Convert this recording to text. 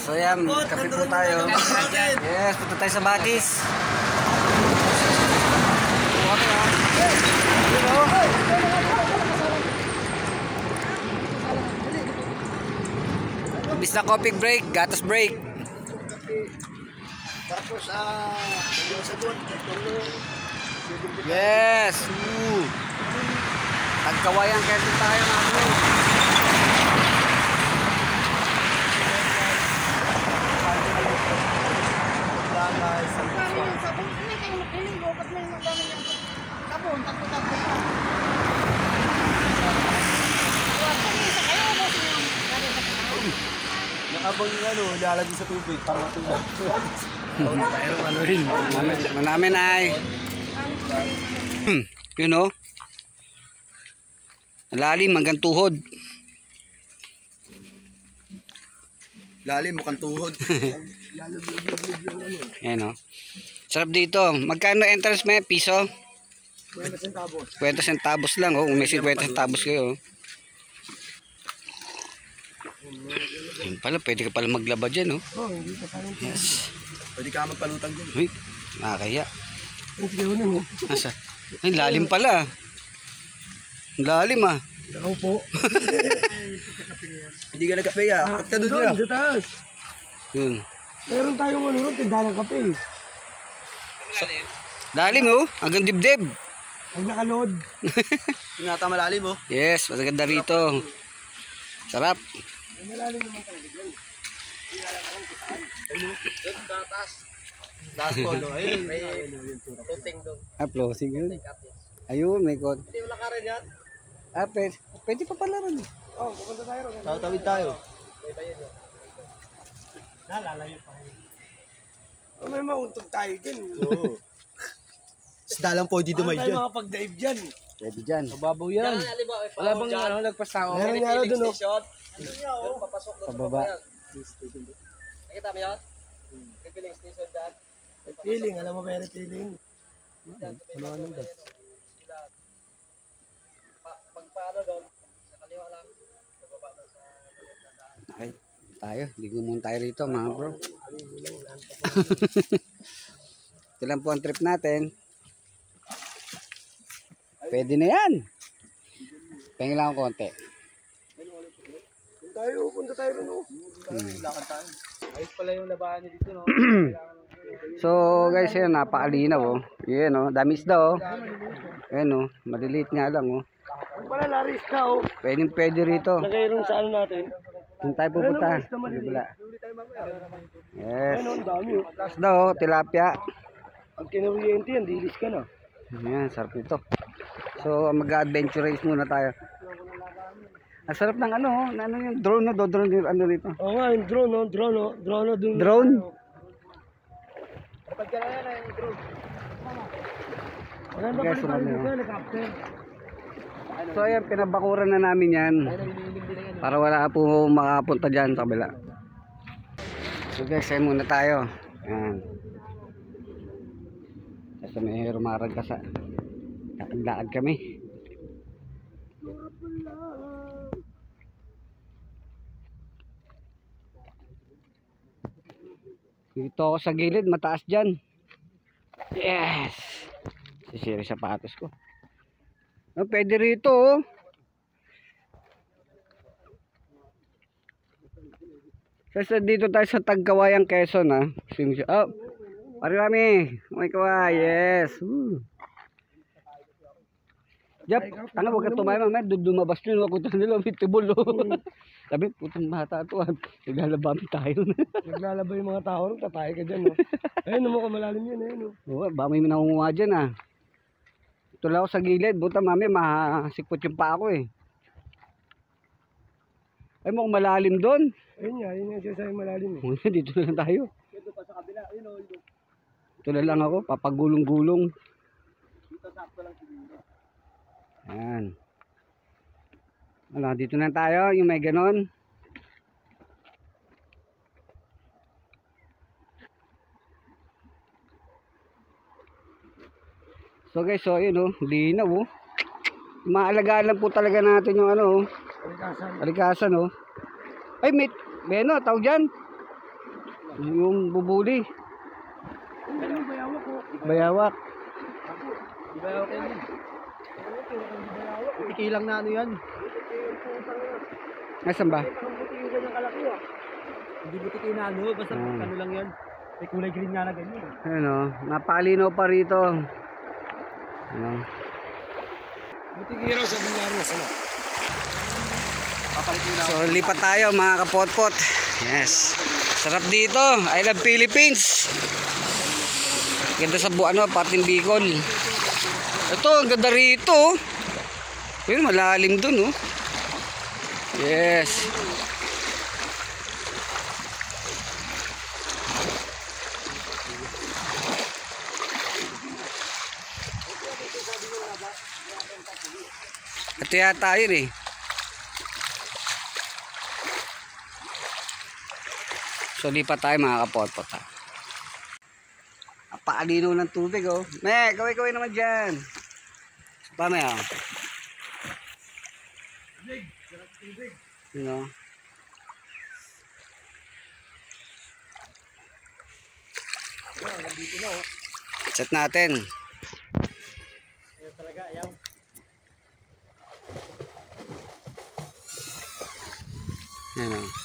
So yan, kape po tayo. Yes, punta tayo sa Bakis. Imbis na coffee break, gatas break. Tapos, Yes! Tagkawayan kaya din tayo mga bro. nakabang yung lalagay sa tubig para matulog. Manamin ay you know, lalim hanggang tuhod. Lalim, mukhang tuhod. Ayan o. Sarap dito. Magkano entrance may piso? 20 centavos. 50 centavos lang oh. Kung may 50 centavos kayo oh. Ayun pala, pwede ka pala maglaba dyan oh. Oh, hindi ka pala. Yes. Pwede ka magpalutang dyan. Uy, nakakaya. Hindi ka mo. Nasa? Ay, lalim pala. Lalim ah. Ako po. Hindi ka nagkape ah. At ka doon nila. Sa taas. Yun. Meron tayong ron, tindahan ng kape. Lalim oh. Hanggang dibdib. Ang nakaload. Tinata malalim oh. Yes, maganda rito. Sarap. Malalim naman talaga dyan. Last call doon. Ayun, may tuting doon. Closing yun. Ayun, may kon. Hindi wala ka rin yan? Pwede pa pala rin. Oo, pupunta tayo rin. Tatawid tayo. Nalalayo pa rin. May mauntog tayo dyan. Oo. Isda lang po dito may dyan. Ano tayo makapag-dive dyan? Pwede dyan. Mababaw yan. Wala bang nagpasako? Meron nga doon o. Pababa. Nakita mo yun? May filling station dyan. Feeling, alam mo ba yung feeling? Ano ba? Pag paano doon, sa kaliwa lang, bababa doon sa... Ay, tayo. Ligo muna tayo rito mga bro. Ito lang po ang trip natin. Pwede na yan. Pahingin lang ako konti. Punta tayo rin o. Lakad tayo. Ayos pala yung labahan niyo dito no. So guys, yan napakalinaw oh. Yan oh, dami isda oh. Ayan oh, maliliit nga lang oh. Ang pala laris ka o. Pwede rito. Lagay rin sa ano natin. Doon tayo pupunta. Yes. Ano, ang dami o. Isda oh, tilapia. Pag kinuriente yan, dilis ka na. Ayan, sarap ito. So mag-adventure race muna tayo. Ang sarap ng ano, ano yung drone no, drone yung ano dito. Oo nga, yung drone no, drone dun. Drone? Kapag ka na yan, yung drone. Maganda Yes, pa rin ano. dito, helicopter. So ayan, pinabakuran na namin yan. Para wala po makapunta dyan sa kabila. So guys, ayan muna tayo. Ayan. Kasi may rumarag ka sa lakad kami. Dito ako sa gilid, mataas dyan. Yes! Sisiri sapatos ko. Oh, pwede rito oh. Kasi dito tayo sa Tagkawayan, Quezon ah. Oh, pari kami. May kaway, yes. Jap, ano wag ka tumayo mamaya, dumabas yun, wag ko nila mitibol. Sabi, putang bata ito, naglalabami tayo. Naglalaba yung mga tao, tatay ka dyan. No? Ayun, naman malalim yan. Ayun, no? Oo, ba may nangunguha dyan ah. Ito lang ako sa gilid, buta mami, masikpot yung pa ako eh. Ay mo malalim doon. Ayun nga, yun yung sinasabi malalim eh. Dito na lang tayo. Dito pa sa kabila, ayun o. Ito na lang ako, papagulong-gulong. Dito sakto lang siguro. Ayan. Ano, dito na tayo, yung may ganon. So guys, so yun oh, linaw oh. Maalagaan lang po talaga natin yung ano oh. Alikasan oh. Ay, may ano, tawag dyan. Yung bubuli. Bayawak. Bayawak yan. Tikilang na ano yan. Nasaan ba? Hindi butiki na ano, basta ano lang yan. May kulay green nga na ganyan. Ano, napalinaw pa rito. Ano? Butiki raw sa bunyari na sana. So lipat tayo mga kapotpot. Yes. Sarap dito. I love Philippines. Ganda sa ano, pating Bicol. Ito, ang ganda rito. Yun, malalim dun, oh. Yes. Ito yata yun eh. So lipat tayo mga kapotpot, ha. Napaalinaw ng tubig, oh. Me, kaway-kaway naman dyan. Pa, me, oh. You know? Chat natin. Yan, oh.